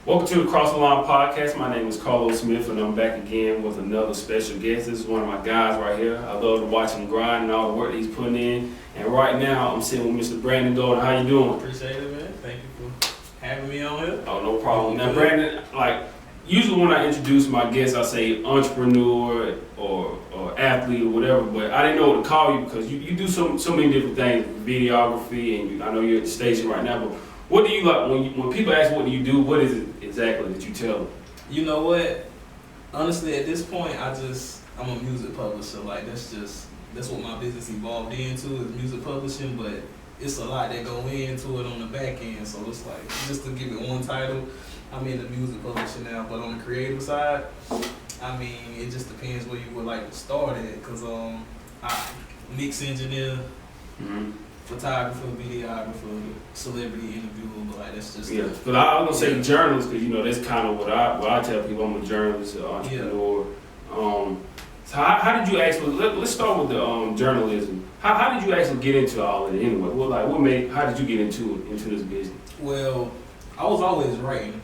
Welcome to the Cross the Line Podcast. My name is Carlos Smith, and I'm back again with another special guest. This is one of my guys right here. I love to watch him grind and all the work that he's putting in. And right now, I'm sitting with Mr. Brandon Golden. How you doing? Appreciate it, man. Thank you for having me on here. Oh, no problem. Now, Brandon, usually when I introduce my guests, I say entrepreneur or athlete or whatever, but I didn't know what to call you because you do so many different things, videography, and I know you're at the station right now, but what do you like when people ask what do you do? What is it exactly that you tell them? You know what? Honestly, at this point, I'm a music publisher. Like that's what my business evolved into is music publishing. But it's a lot that go into it on the back end. So it's like just to give it one title, I'm in the music publishing now. But on the creative side, I mean, it just depends where you would like to start at. Cause I mix engineer. Mm-hmm. Photographer, videographer, celebrity interviewer, but like that's just because I was gonna say journalist because that's kind of what I tell people. I'm a journalist, an entrepreneur. So how did you actually? Let's start with the journalism. How did you actually get into all of it anyway? How did you get into this business? Well, I was always writing.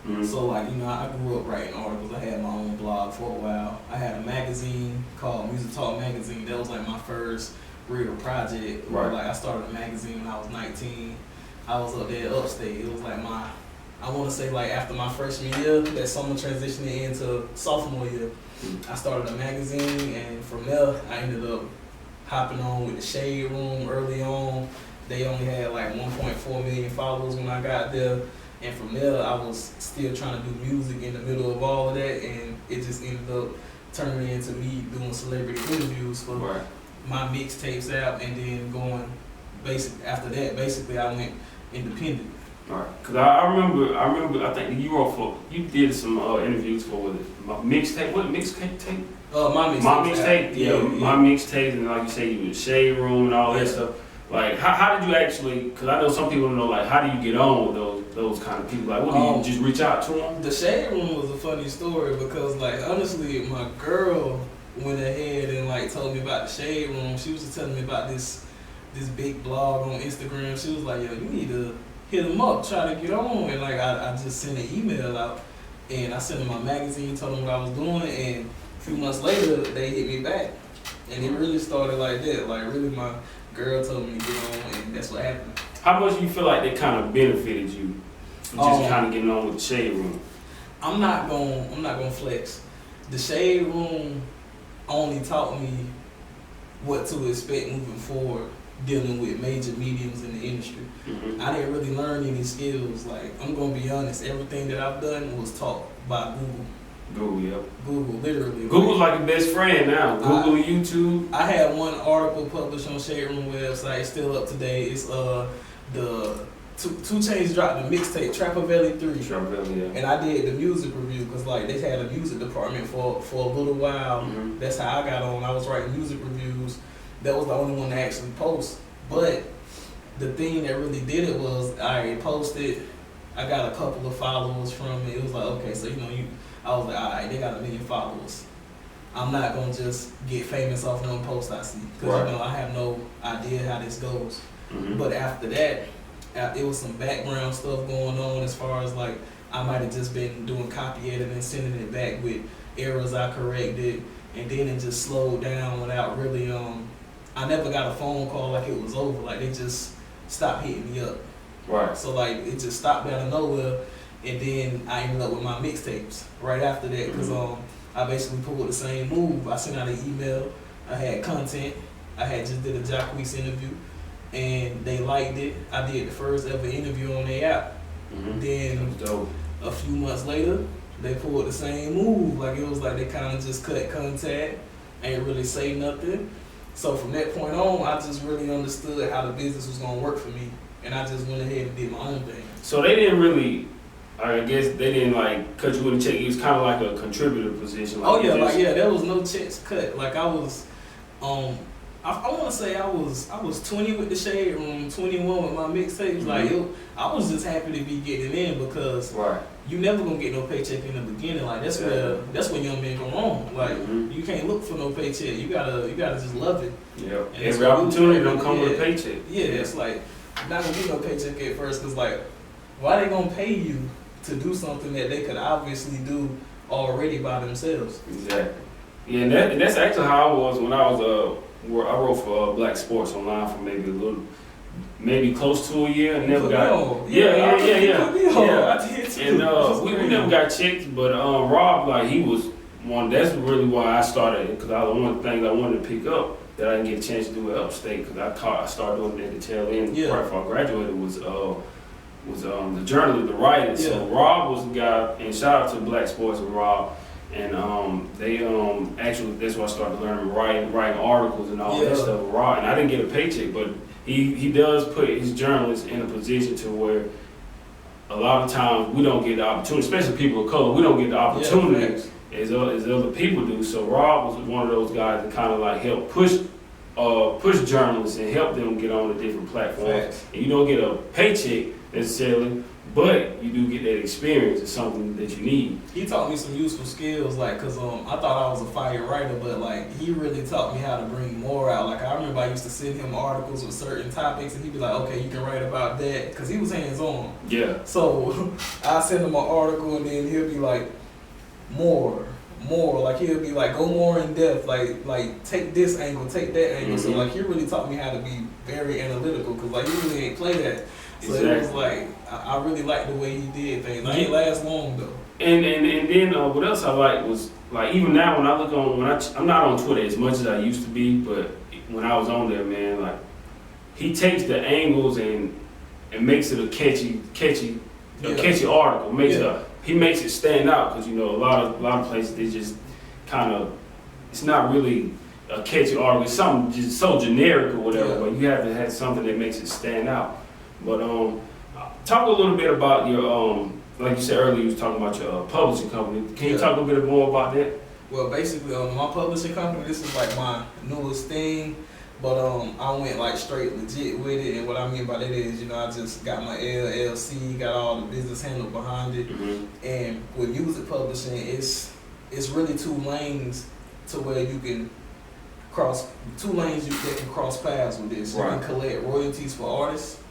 Mm-hmm. So I grew up writing articles. I had my own blog for a while. I had a magazine called Music Talk Magazine. That was like my first real project. Right. I started a magazine when I was 19. I was up there upstate. It was like I want to say after my freshman year, that summer transitioning into sophomore year, I started a magazine, and from there I ended up hopping on with the Shade Room early on. They only had 1.4 million followers when I got there, and from there I was still trying to do music in the middle of all of that, and it just ended up turning into me doing celebrity interviews for my mixtapes out, and then going after that, basically I went independent. All right, because I remember, I think you did some interviews for my mixtape. What mixtape? My mixtape. Yeah, my mixtape, and like you say, you was Shade Room and all that stuff. How did you actually? Because I know some people don't know. How do you get on with those kind of people? What do you just reach out to them? The Shade Room was a funny story because honestly, my girl went ahead and told me about the Shade Room. She was just telling me about this big blog on Instagram. She was like, yo, you need to hit them up, try to get on. And I just sent an email out, and I sent them my magazine, told them what I was doing, and a few months later they hit me back. And it really started like that. Really my girl told me to get on, and that's what happened. How much do you feel like that kind of benefited you for just kind of getting on with the Shade Room? I'm not gonna flex. The Shade Room only taught me what to expect moving forward, dealing with major mediums in the industry. Mm-hmm. I didn't really learn any skills. I'm gonna be honest, everything that I've done was taught by Google. Google, yep. Google, literally. Google's like your best friend now. Google and YouTube. I had one article published on Shade Room website, still up to date. It's the 2 Chainz dropped the mixtape Trapavelli 3. Trapavelli, yeah. And I did the music review because they had a music department for a little while. Mm-hmm. That's how I got on. I was writing music reviews. That was the only one to actually post. But the thing that really did it was I posted. I got a couple of followers from it. It was okay, so I was alright, they got 1 million followers. I'm not gonna just get famous off one post I see because I have no idea how this goes. Mm-hmm. But after that, it was some background stuff going on as far as I might have just been doing copy editing, sending it back with errors I corrected, and then it just slowed down without really. I never got a phone call it was over. They just stopped hitting me up. Right. So it just stopped out of nowhere, and then I ended up with my mixtapes right after that because I basically pulled the same move. I sent out an email. I had content. I had just did a Jacquees interview, and they liked it. I did the first ever interview on their app. Mm-hmm. Then a few months later, they pulled the same move. It was they kind of just cut contact, ain't really say nothing. So from that point on, I just really understood how the business was gonna work for me, and I just went ahead and did my own thing. So they didn't really, I guess they didn't cut you in the check. It was kind of like a contributor position. There was no checks cut. I was, I want to say I was 20 with the Shade Room, 21 with my mixtapes. Mm-hmm. I was just happy to be getting in because you never gonna get no paycheck in the beginning. That's where young men go wrong. You can't look for no paycheck. You gotta just love it. Yeah. Every opportunity don't come with a paycheck. Yeah, it's not gonna be no paycheck at first because why they gonna pay you to do something that they could obviously do already by themselves. Exactly. Yeah, and that's actually how I was when I was where I wrote for Black Sports Online for maybe close to a year. And never got. Yeah. I did too. And we never got checked, but Rob, like, he was one. That's really why I started, because one of the things I wanted to pick up that I didn't get a chance to do at Upstate, because I started doing it at the tail end right before I graduated, was the journalist, the writer. So Rob was the guy, and shout out to Black Sports and Rob. And they actually, that's why I started learning writing articles and all that stuff with Rob. And I didn't get a paycheck, but he does put his journalists in a position to where a lot of times we don't get the opportunity, especially people of color, we don't get the opportunity as other people do. So Rob was one of those guys that kind of like help push journalists and help them get on the different platforms. And you don't get a paycheck necessarily, but you do get that experience. It's something that you need. He taught me some useful skills, like, cause I thought I was a fire writer, but like he really taught me how to bring more out. Like I remember I used to send him articles with certain topics, and he'd be like, "Okay, you can write about that," cause he was hands on. Yeah. So I send him an article, and then he'll be like, more. Like he'll be like, go more in depth. Like take this angle, take that angle. So like he really taught me how to be very analytical, cause like he really ain't play that. So it was like, I really liked the way he did things. Like, it last long though. And then what else I liked was, like, even now when I look on, I'm not on Twitter as much as I used to be, but when I was on there, man, like, he takes the angles and makes it a catchy article. He makes it stand out, because, you know, a lot of places, they just kind of, it's not really a catchy article. It's something just so generic or whatever, but you have to have something that makes it stand out. But talk a little bit about your like you said earlier, you was talking about your publishing company. Can you talk a little bit more about that? Well, basically, my publishing company, this is like my newest thing, but I went like straight legit with it. And what I mean by that is, you know, I just got my LLC, got all the business handled behind it. And with music publishing, it's really two lanes to where you can cross that can cross paths with this. You can collect royalties for artists,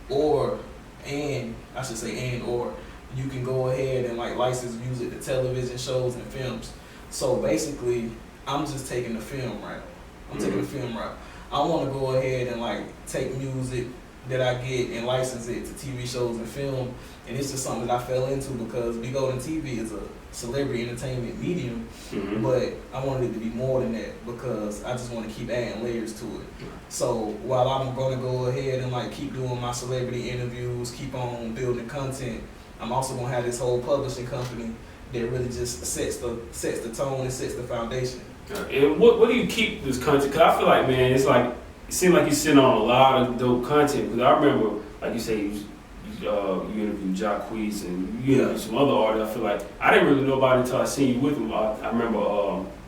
or you can go ahead and like license music to television shows and films. So basically, I'm just taking the film route. I want to go ahead and like take music that I get and license it to TV shows and film. And it's just something that I fell into because Big Golden TV is a celebrity entertainment medium, but I wanted it to be more than that because I just want to keep adding layers to it. So while I'm going to go ahead and like keep doing my celebrity interviews, keep on building content, I'm also going to have this whole publishing company that really just sets the tone and sets the foundation. And what do you keep this content? Because I feel like, man, it seems like you're sitting on a lot of dope content. Because I remember, like you say, you interviewed Jacquees and you interviewed some other artists. I feel like I didn't really know about it until I seen you with them. I remember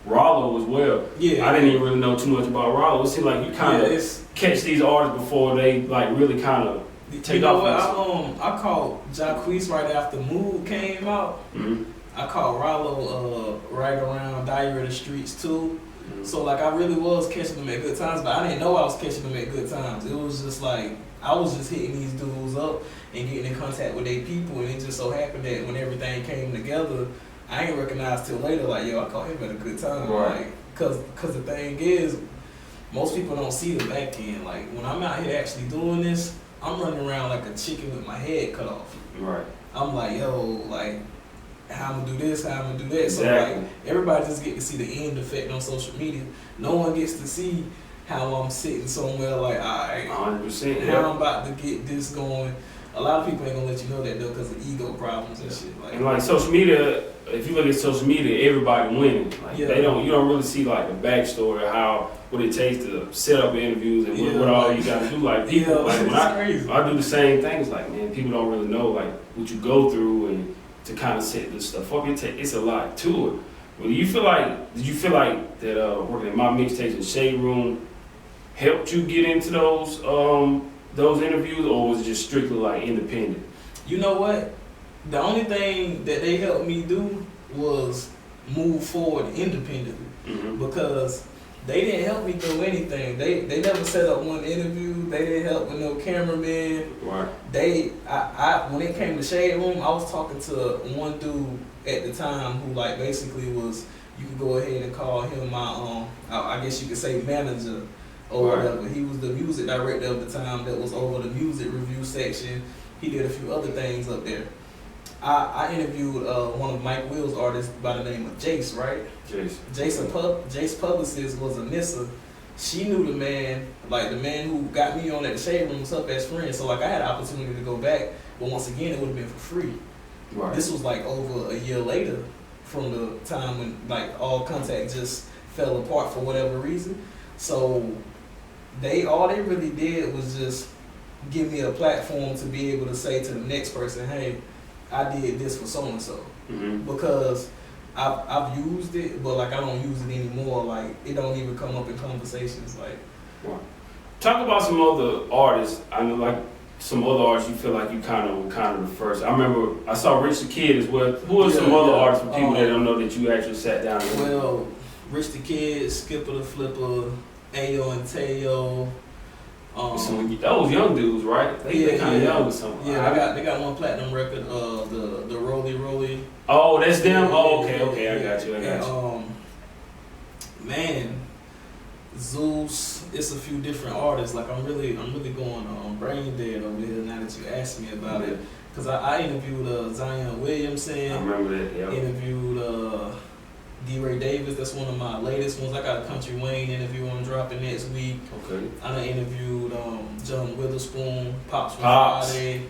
Rollo as well. I didn't even really know too much about Rollo. It seemed like you kind of catch these artists before they like really kind of take off. I called Jacquees right after Mood came out. I caught Rollo right around Diary of the Streets too. So like I really was catching them at good times, but I didn't know I was catching them at good times. It was just like I was just hitting these dudes up and getting in contact with their people, and it just so happened that when everything came together, I ain't recognized till later like, yo, I caught him at a good time. Like, cause the thing is, most people don't see the back end. Like when I'm out here actually doing this, I'm running around like a chicken with my head cut off. I'm like, yo, like, how I'm gonna do this, how I'm gonna do that. So like everybody just get to see the end effect on social media. No one gets to see how I'm sitting somewhere like, alright, 100%, how I'm about to get this going. A lot of people ain't gonna let you know that though because of ego problems and shit. Like, and like social media, if you look at social media, everybody winning. Like you don't really see like the backstory of what it takes to set up interviews and what all you gotta do. Like people, like when I do the same things. Like, man, people don't really know like what you go through and to kind of set this stuff up. It's a lot to it. Well, did you feel like that working at My Mixtapes and Shade Room helped you get into those interviews, or was it just strictly like independent? You know what? The only thing that they helped me do was move forward independently, because they didn't help me through anything. They never set up one interview. They didn't help with no cameraman. Right. I when it came to Shade Room, I was talking to one dude at the time who like basically was, you could go ahead and call him my I guess you could say manager or Right. whatever. He was the music director of the time that was over the music review section. He did a few other things up there. I interviewed one of Mike Will's artists by the name of Jace, right? Jace Publicist was Anissa. She knew the man, like the man who got me on at the Shade Room was her best friend. So like I had an opportunity to go back, but once again it would have been for free. Right. This was like over a year later from the time when like all contact just fell apart for whatever reason. So all they really did was just give me a platform to be able to say to the next person, hey, I did this for so and so. Because I've used it, but like I don't use it anymore. Like it don't even come up in conversations. Like, Right. Talk about some other artists. I know like some other artists you feel like you kind of the first. I remember I saw Rich the Kid as well. Who are some other artists for people that don't know that you actually sat down with? Well, Rich the Kid, Skipper the Flipper, Ayo and Tayo. Those young dudes, right? They kind of young or something. Yeah, they got one platinum record, the Rolly Rolly. Oh, that's them. Oh, okay, I got you. Man, Zeus. It's a few different artists. Like I'm really going brain dead over here now that you asked me about it. Cause I interviewed Zion Williamson. I remember that. Yeah. Interviewed D-Ray Davis. That's one of my latest ones. I got a Country Wayne interview I'm dropping next week. Okay. I done interviewed John Witherspoon, Pops from Pops. Friday.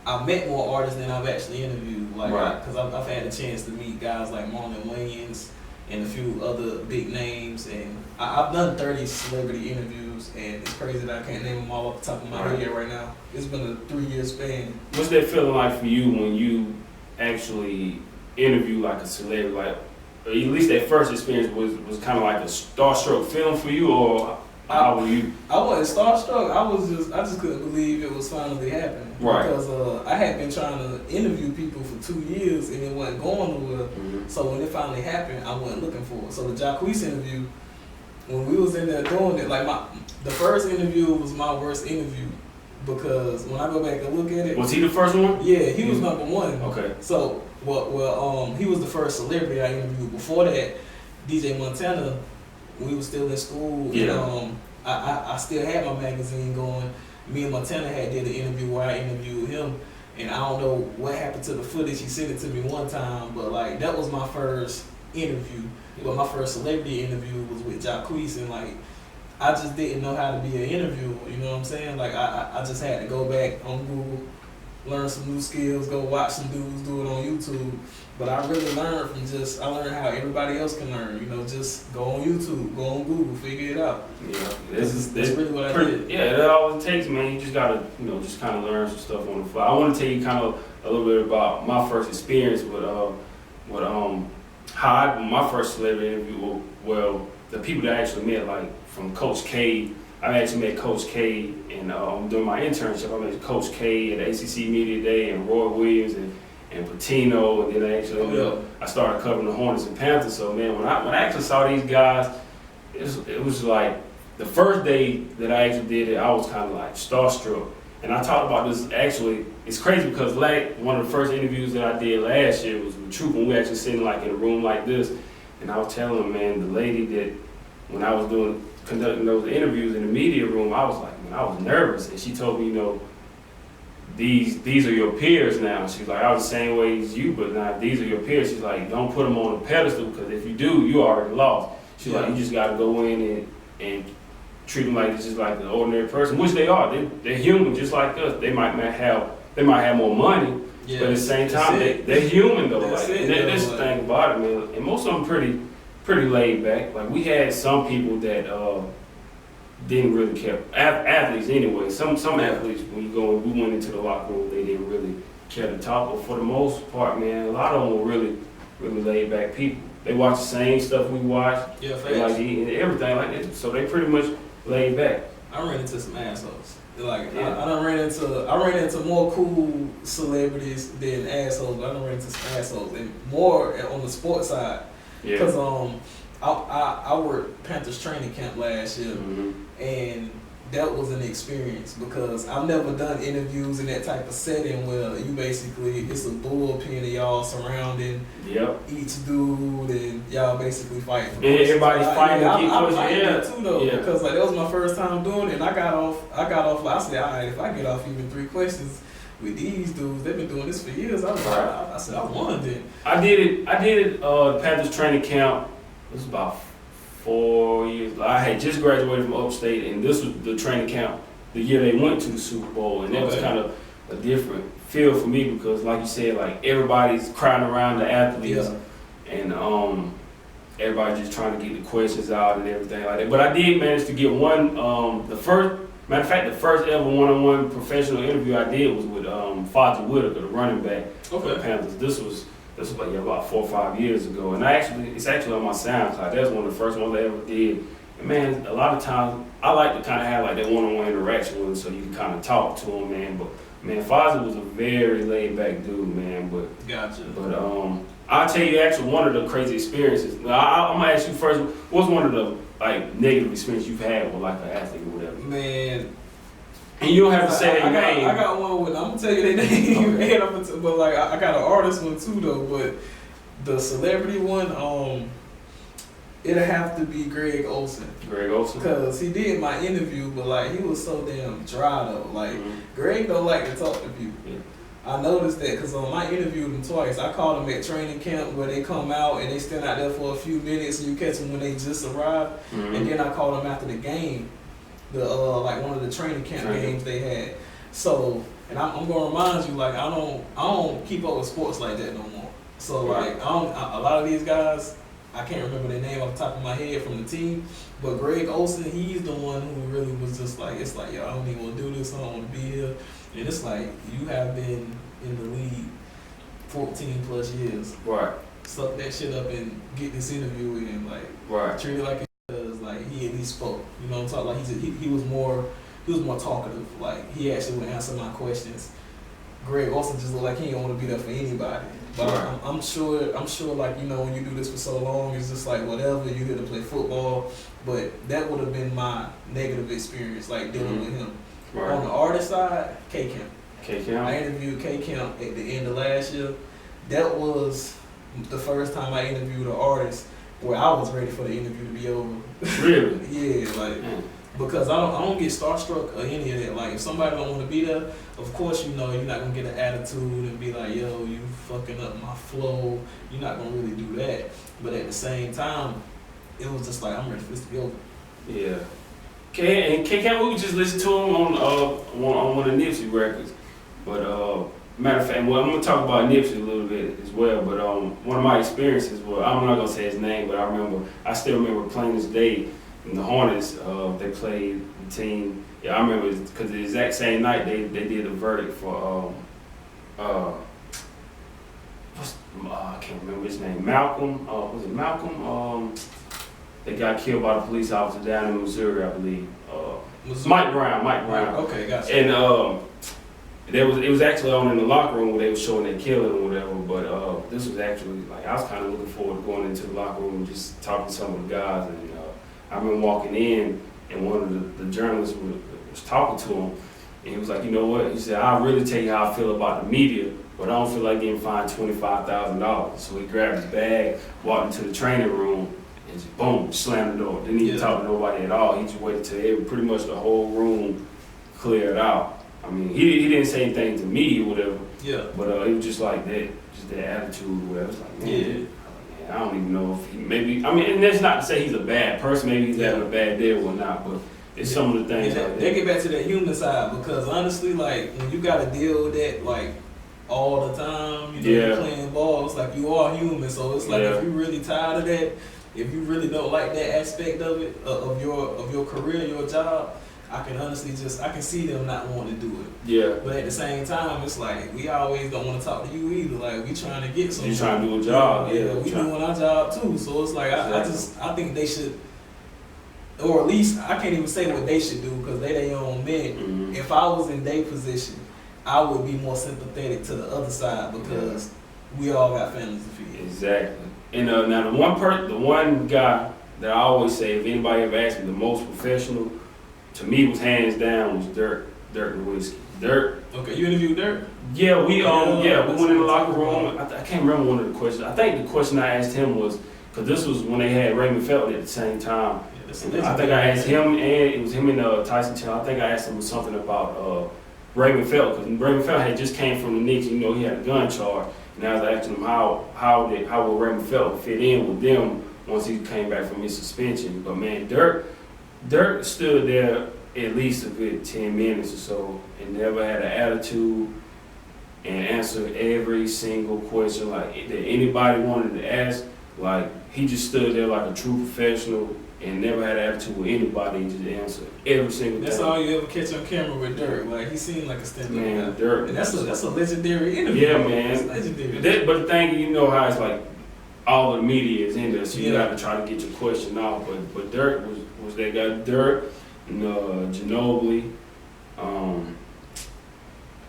I met more artists than I've actually interviewed, like, Right. because I've had a chance to meet guys like Marlon Wayans and a few other big names, and I've done 30 celebrity interviews, and it's crazy that I can't name them all off the top of my Right. head right now. It's been a 3-year span. What's that feeling like for you when you actually interview like a celebrity? Like, or at least that first experience was kind of like a starstruck feeling for you, or how were you? I wasn't starstruck. I just couldn't believe it was finally happening. Right. Because I had been trying to interview people for 2 years and it wasn't going nowhere. So when it finally happened, I wasn't looking for it. So the Jacquees interview, when we was in there doing it, like the first interview was my worst interview because when I go back and look at it, Was he the first one? yeah, he was number one. Okay. So he was the first celebrity I interviewed. Before that, DJ Montana, we was still in school. Yeah. And, I still had my magazine going. Me and Montana did an interview where I interviewed him, and I don't know what happened to the footage. He sent it to me one time, but like that was my first interview. But my first celebrity interview was with Jacquees, and like I just didn't know how to be an interviewer. You know what I'm saying? Like I just had to go back on Google, learn some new skills, go watch some dudes do it on YouTube. But I really learned I learned how everybody else can learn. You know, just go on YouTube, go on Google, figure it out. Yeah, That's really what I did. Yeah, that all it takes, man. You just gotta, just kind of learn some stuff on the fly. I want to tell you kind of a little bit about my first experience with my first celebrity interview. Well, the people that I actually met, like from Coach K. I actually met Coach K and during my internship. I met Coach K at ACC Media Day and Roy Williams and Patino, and then I actually I started covering the Hornets and Panthers. So man, when I actually saw these guys, it was like the first day that I actually did it, I was kind of like starstruck. And I talked about this actually. It's crazy because one of the first interviews that I did last year was with Troop, and we actually sitting like in a room like this, and I was telling him, man, the lady that when I was conducting those interviews in the media room, I was like, man, I was nervous, and she told me, these are your peers now. She's like, I was the same way as you, but now these are your peers. She's like, don't put them on a pedestal because if you do, you already lost. She's like, you just got to go in and treat them like it's just like an ordinary person, which they are. They're human just like us. They might have more money, but at the same time, they're human though. That's the thing about it, man. And most of them pretty laid back. Like we had some people that didn't really care. Athletes anyway. Some athletes, when we went into the locker room, they didn't really care to talk. But for the most part, man, a lot of them were really, really laid back people. They watch the same stuff we watch. Yeah, they like eating everything like that. So they pretty much laid back. I ran into some assholes. Like I ran into more cool celebrities than assholes. But I done ran into some assholes, and more on the sports side. Yeah. Because I worked Panthers training camp last year, Mm-hmm. and that was an experience because I've never done interviews in that type of setting where you basically it's a bullpen and y'all surrounding Yep. each dude and y'all basically fighting. For And everybody's fighting to get I closer. liked Yeah. it too though Yeah. because like that was my first time doing it. And I got off like I said, all right, if I get off even 3 questions with these dudes, they've been doing this for years. I was like, I said I won then. I did it. Panthers training camp. It was about 4 years. I had just graduated from Upstate, and this was the training camp the year they went to the Super Bowl, and that was kind of a different feel for me because, like you said, like everybody's crowding around the athletes, and everybody just trying to get the questions out and everything like that. But I did manage to get one. The first ever one-on-one professional interview I did was with Fodger Whitaker, the running back for the Panthers. This was like about 4 or 5 years ago, and it's actually on my SoundCloud. That's one of the first ones I ever did. And man, a lot of times I like to kind of have like that one-on-one interaction with him, so you can kind of talk to him, man. But man, Fozzie was a very laid-back dude, man. But Gotcha. But I'll tell you actually one of the crazy experiences. I'm gonna ask you first. What's one of the like negative experiences you've had with like an athlete or whatever? Man. And you don't have to say their name. I got one with, I'm gonna tell you their name, okay. But like I got an artist one too though. But the celebrity one, it'll have to be Greg Olsen. Greg Olsen. Cause he did my interview, but like he was so damn dry though. Like Greg don't like to talk to people. Yeah. I noticed that because on my interviewed him twice. I called him at training camp where they come out and they stand out there for a few minutes and you catch them when they just arrived. And then I called him after the game. Like one of the training camp games they had. So, and I'm gonna remind you, like I don't keep up with sports like that no more. So like a lot of these guys, I can't remember their name off the top of my head from the team, but Greg Olsen, he's the one who really was just like, it's like, yo, I don't even want to do this, I don't want to be here, and it's like you have been in the league 14 plus years. Right. Suck that shit up and get this interview in, like treat it like it does. Like he at least spoke. You know what I'm talking? Like he was more talkative. Like he actually would answer my questions. Greg Olsen just looked like he didn't want to be there for anybody. But I'm sure like, you know, when you do this for so long, it's just like whatever, you're here to play football. But that would have been my negative experience, like dealing with him. Right. On the artist side, K-Camp. K-Camp. I interviewed K-Camp at the end of last year. That was the first time I interviewed an artist where I was ready for the interview to be over. Really? Yeah, like because I don't get starstruck or any of that. Like if somebody don't want to be there, of course you know you're not gonna get an attitude and be like, yo, you fucking up my flow. You're not gonna really do that. But at the same time, it was just like I'm ready for this to be over. Yeah. K-Camp, we just listened to him on one of Nipsey records. But matter of fact, well, I'm gonna talk about Nipsey a little bit as well. But one of my experiences was, I'm not gonna say his name, but I still remember playing this day in the Hornets. They played the team. Yeah, I remember because the exact same night they did a verdict for I can't remember his name. Malcolm. Was it Malcolm? They got killed by the police officer down in Missouri, I believe. Mike Brown. Okay, gotcha. And it was actually on in the locker room where they were showing their killing or whatever. But this was actually like I was kind of looking forward to going into the locker room and just talking to some of the guys. And I remember walking in and one of the journalists was talking to him, and he was like, you know what? He said, I'll really tell you how I feel about the media, but I don't feel like getting fined $25,000. So he grabbed his bag, walked into the training room, and just boom, slammed the door. Didn't even talk to nobody at all. He just waited till pretty much the whole room cleared out. I mean, he didn't say anything to me or whatever. Yeah. But it was just like that, just that attitude or whatever. It's like, man, I don't even know if he maybe. I mean, and that's not to say he's a bad person. Maybe he's having a bad day or not. But it's some of the things. Like they get back to that human side because honestly, like when you got to deal with that, like all the time, you know, you're playing ball. It's like you are human. So it's like if you're really tired of that, if you really don't like that aspect of it, of your career, your job, I can honestly I can see them not wanting to do it. Yeah. But at the same time, it's like we always don't want to talk to you either. Like we trying to get something. You trying to do a job. Yeah, we doing our job too. So it's like I think they should, or at least I can't even say what they should do because they their own men. Mm-hmm. If I was in their position, I would be more sympathetic to the other side because we all got families to feed. Exactly. And now the one guy that I always say, if anybody ever asked me the most professional, to me was hands down was Dirk Nowitzki. Dirk. Okay, you interviewed Dirk? Yeah, we went in the locker room. I can't remember one of the questions. I think the question I asked him was, because this was when they had Raymond Felton at the same time. Yeah, I think I asked him, and it was him and Tyson Chandler. I think I asked him something about Raymond Felton, because Raymond Felton had just came from the Knicks. You know, he had a gun charge, and I was asking him how would Raymond Felton fit in with them once he came back from his suspension. But man, Dirk stood there at least a good 10 minutes or so and never had an attitude and answered every single question like that anybody wanted to ask. Like, he just stood there like a true professional and never had an attitude with anybody and just answered every single thing. That's all you ever catch on camera with Dirk. Like, he seemed like a stand-up man, guy. Dirk. And that's a legendary interview. Yeah, man. It's legendary. But the thing, you know how it's like all the media is in there, so you Yeah. got to try to get your question out. But Dirk was that guy. Dirk and Ginobili.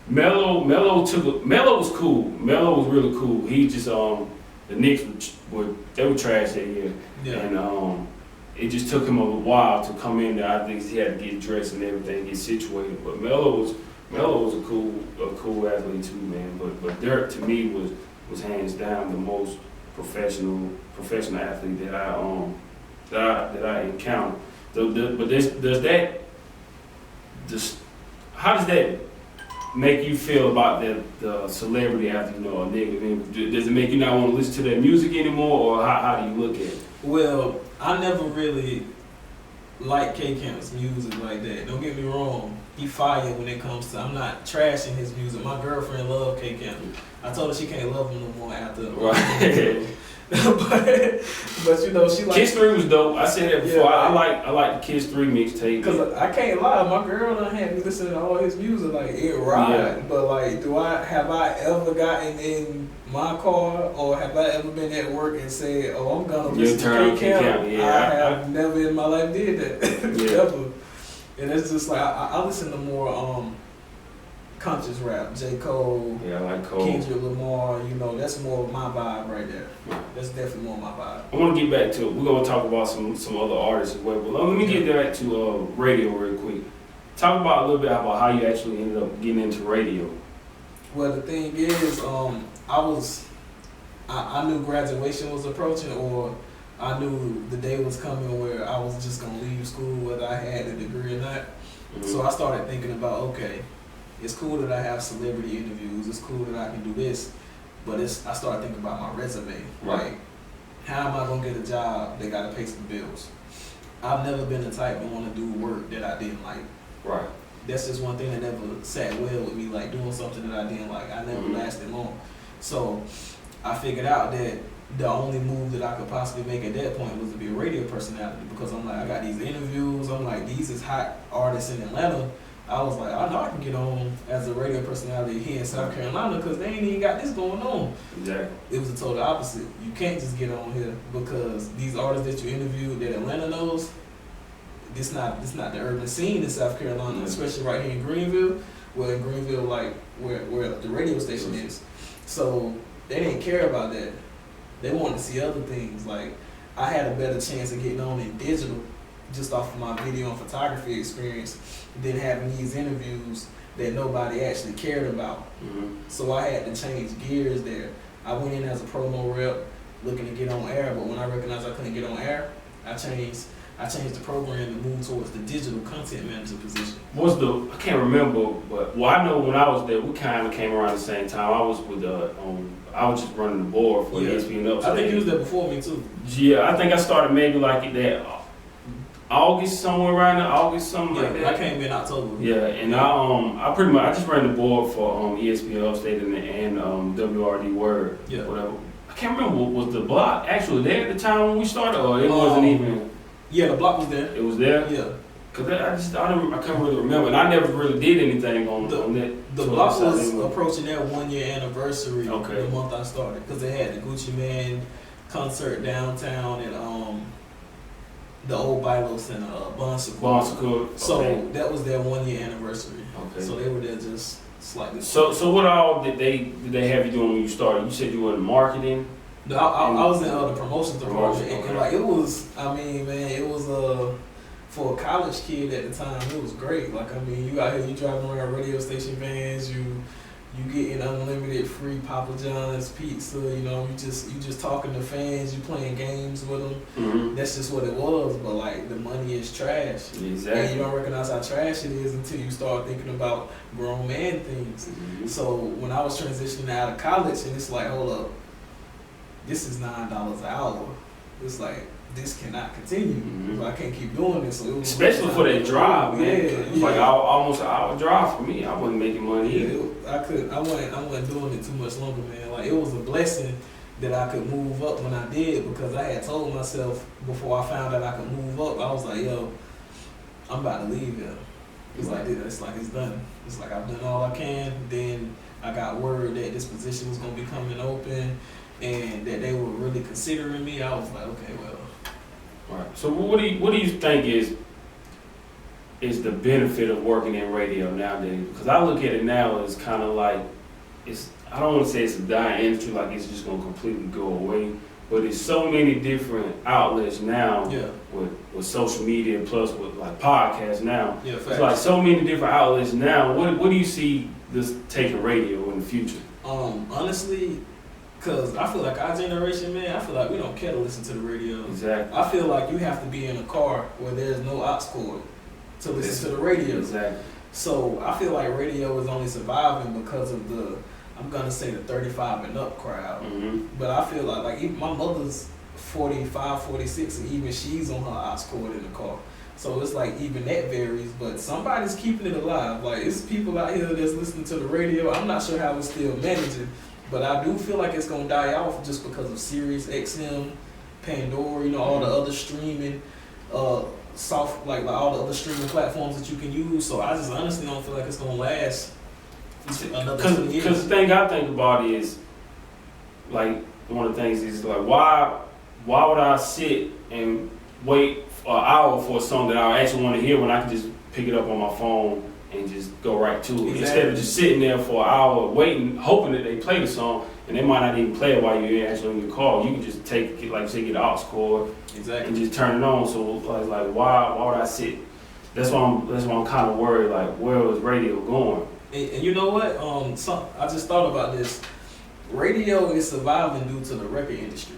Melo was cool. Melo was really cool. He just the Knicks were trash that year, Yeah. and it just took him a while to come in there. I think he had to get dressed and everything, get situated. But Melo was a cool athlete too, man. But Dirk to me was hands down the most professional athlete that I encountered. How does that make you feel about the celebrity after, you know, a negative? Does it make you not want to listen to their music anymore, or how do you look at it? Well, I never really liked K-Camp's music like that. Don't get me wrong. He fire when it comes to, I'm not trashing his music. My girlfriend loved K-Camp. I told her she can't love him no more after. Right. but you know, she like Kiss 3 was dope. I said that before. Yeah, I like the Kiss 3 mixtape. Cause I can't lie, my girl done had me listening to all his music, like it ride. Yeah. But like, have I ever gotten in my car or have I ever been at work and said, "Oh, I'm gonna listen to K-Camp"? Yeah, I have never in my life did that. Yeah. Ever. And it's just like I listen to more conscious rap, J. Cole, Yeah, I like Cole. Kendrick Lamar. You know, that's more of my vibe right there. That's definitely more of my vibe. I want to get back to it. We're going to talk about some other artists as well. But let me get back to radio real quick. Talk about a little bit about how you actually ended up getting into radio. Well, the thing is, I knew graduation was approaching, or I knew the day was coming where I was just going to leave school whether I had a degree or not. Mm-hmm. So I started thinking about, okay, it's cool that I have celebrity interviews. It's cool that I can do this. But I started thinking about my resume. Right. Like, how am I going to get a job that got to pay some bills? I've never been the type to want to do work that I didn't like. Right. That's just one thing that never sat well with me, like doing something that I didn't like. I never lasted long. So I figured out that the only move that I could possibly make at that point was to be a radio personality, because I'm like, I got these interviews. I'm like, these is hot artists in Atlanta. I was like, I know I can get on as a radio personality here in South Carolina because they ain't even got this going on. Exactly. It was the total opposite. You can't just get on here because these artists that you interviewed that Atlanta knows, this not the urban scene in South Carolina, especially right here in Greenville. Well, in Greenville, like where the radio station is. So they didn't care about that. They wanted to see other things. Like, I had a better chance of getting on in digital just off of my video and photography experience than having these interviews that nobody actually cared about. Mm-hmm. So I had to change gears there. I went in as a promo rep looking to get on air, but when I recognized I couldn't get on air, I changed the program and moved towards the digital content manager position. I can't remember, but I know when I was there, we kind of came around the same time. I was with I was just running the board for ESPN Upstate. I think you was there before me too. Yeah, I think I started maybe like that August, somewhere around there, August, something like that. I came in October. Yeah, and I just ran the board for ESPN Upstate and WRD Word. Yeah. Whatever. I can't remember, was the block actually there at the time when we started, or it wasn't even? Yeah, the block was there. It was there. Yeah. Cause I can't really remember, and I never really did anything on that. The block was approaching their 1 year anniversary the month I started, because they had the Gucci Mane concert downtown at the old Bilo Center, Bon Secours. So that was their 1 year anniversary. Okay. So they were there just slightly. So what all did they have you doing when you started? You said you were in marketing. No, I was in the promotions department, okay. and like it was. I mean, man, it was for a college kid at the time, it was great. Like, I mean, you out here, you driving around radio station vans, you getting unlimited free Papa John's pizza. You know, you just talking to fans, you playing games with them. Mm-hmm. That's just what it was. But like, the money is trash, Exactly. and you don't recognize how trash it is until you start thinking about grown man things. Mm-hmm. So when I was transitioning out of college, and it's like, hold up, this is $9 an hour. It's like, this cannot continue. Mm-hmm. I can't keep doing this. So it was Especially for that drive, man. It's like yeah. almost an hour drive for me. I wasn't making money either. I wasn't doing it too much longer, man. Like, it was a blessing that I could move up when I did, because I had told myself before I found out I could move up, I was like, yo, I'm about to leave here. It's like it's done. It's like I've done all I can. Then I got word that this position was gonna be coming open, and that they were really considering me. I was like, okay, well. Right. So what do you think is the benefit of working in radio nowadays? Because I look at it now as kind of like I don't want to say it's a dying industry, like it's just gonna completely go away. But it's so many different outlets now. Yeah. With social media, plus with like podcasts now. Yeah. It's like so many different outlets now. What do you see this taking radio in the future? Honestly, because I feel like our generation, man, I feel like we don't care to listen to the radio. Exactly. I feel like you have to be in a car where there's no aux cord to listen to the radio. Exactly. So I feel like radio is only surviving because of I'm gonna say the 35 and up crowd. Mm-hmm. But I feel like even my mother's 45, 46, and even she's on her aux cord in the car. So it's like even that varies, but somebody's keeping it alive. Like, it's people out here that's listening to the radio. I'm not sure how it's still managing, but I do feel like it's gonna die off just because of Sirius XM, Pandora, all the other streaming, all the other streaming platforms that you can use. So I just honestly don't feel like it's gonna last another 20 years. Because the thing I think about is, like, one of the things is like, why would I sit and wait an hour for a song that I actually want to hear when I can just pick it up on my phone and just go right to it? Exactly. Instead of just sitting there for an hour waiting, hoping that they play the song, and they might not even play it while you're actually in your car. You can just take it, like say, get the aux cord Exactly. and just turn it on. So like why would I sit? That's why I'm kind of worried. Like, where was radio going? And you know what? I just thought about this. Radio is surviving due to the record industry.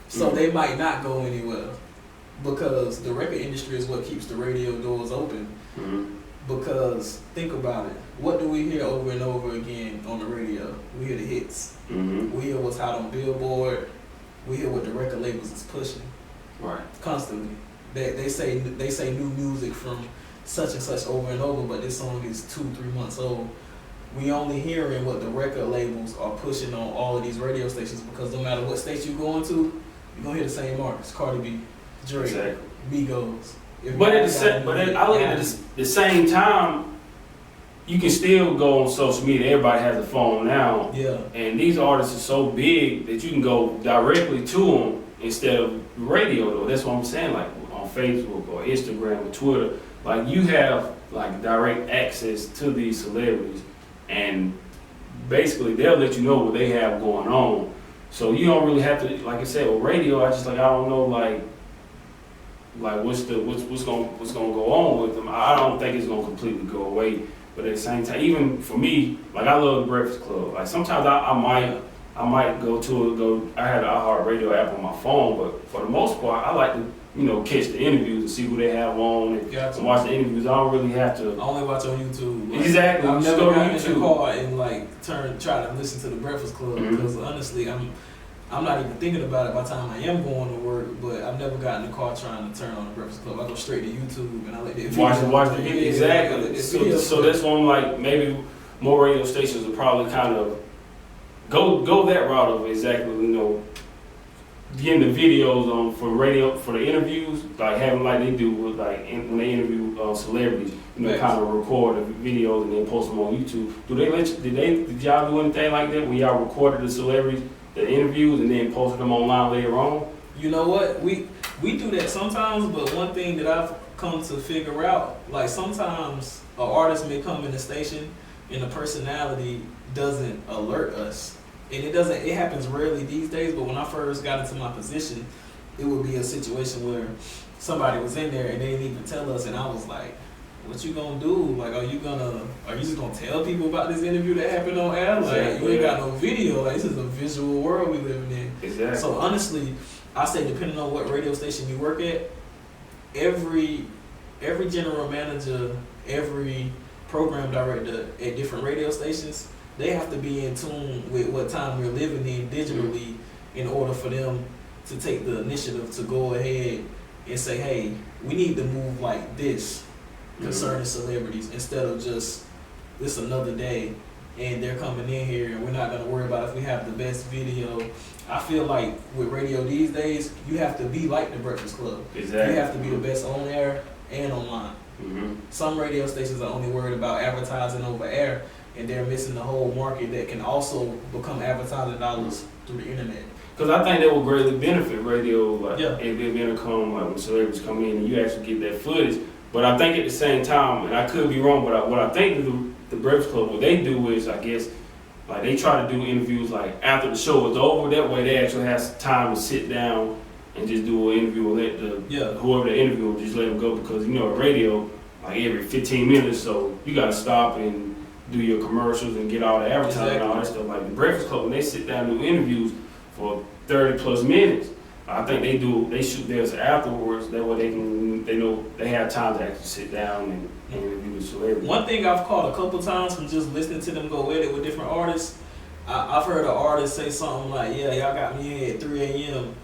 So they might not go anywhere, because the record industry is what keeps the radio doors open. Mm-hmm. Because think about it. What do we hear over and over again on the radio? We hear the hits. Mm-hmm. We hear what's hot on Billboard. We hear what the record labels is pushing Right. constantly. They say new music from such and such over and over, but this song is 2-3 months old. We only hearing what the record labels are pushing on all of these radio stations, because no matter what state you're going to, you're gonna hear the same artists: Cardi B, Drake, Exactly. Migos. But I look at the same time, you can still go on social media. Everybody has a phone now, Yeah. and these artists are so big that you can go directly to them instead of radio. Though that's what I'm saying. Like on Facebook or Instagram or Twitter, like you have like direct access to these celebrities, and basically they'll let you know what they have going on. So you don't really have to, like I said, with radio, I don't know, like what's gonna go on with them. I don't think it's gonna completely go away, but at the same time, even for me, like I love the Breakfast Club. Like sometimes I might go to I have the iHeartRadio app on my phone, but for the most part, I like to catch the interviews and see who they have on and watch the interviews. I don't really have to. I only watch on YouTube. Like, Exactly. I've Just never go to gotten in the YouTube. car and like try to listen to the Breakfast Club, Mhm. because honestly, I'm not even thinking about it by the time I am going to work. But I've never gotten in the car trying to turn on the Breakfast Club. I go straight to YouTube and I let the Watch the video. Exactly. So that's one, like, maybe more radio stations will probably kind of go that route of exactly, getting the videos on for radio for the interviews, like having like they do with when they interview celebrities, Right. kind of record the videos and then post them on YouTube. Did y'all do anything like that where y'all recorded the celebrities, the interviews, and then posted them online later on? You know what? We do that sometimes, but one thing that I've come to figure out, like sometimes an artist may come in the station and the personality doesn't alert us. and it happens rarely these days, but when I first got into my position, it would be a situation where somebody was in there and they didn't even tell us, and I was like, what you gonna do? Like, are you just gonna tell people about this interview that happened on air? Like, Exactly. you ain't got no video. Like, this is a visual world we living in. Exactly. So honestly, I say depending on what radio station you work at, every general manager, every program director at different radio stations, they have to be in tune with what time we're living in digitally in order for them to take the initiative to go ahead and say, hey, we need to move like this concerning celebrities instead of just this another day and they're coming in here and we're not going to worry about if we have the best video. I feel like with radio these days, you have to be like the Breakfast Club. Exactly. You have to be the best on air and online. Mm-hmm. Some radio stations are only worried about advertising over air, and they're missing the whole market that can also become advertising dollars through the internet. Because I think that will greatly benefit radio, like Yeah. if it become like when celebrities come in and you actually get that footage. But I think at the same time, and I could be wrong, but what I think the Breakfast Club, what they do is, I guess, like they try to do interviews like after the show is over. That way they actually have time to sit down and just do an interview and let whoever the interview just let them go, because you know at radio, like every 15 minutes, so you got to stop and do your commercials and get all the advertising and all that stuff. Like the Breakfast Club, when they sit down and do interviews for 30 plus minutes, I think they shoot theirs afterwards. That way they have time to actually sit down and interview the celebrity. One thing I've caught a couple times from just listening to them go at it with different artists, I've heard an artist say something like, yeah, y'all got me here at 3 a.m.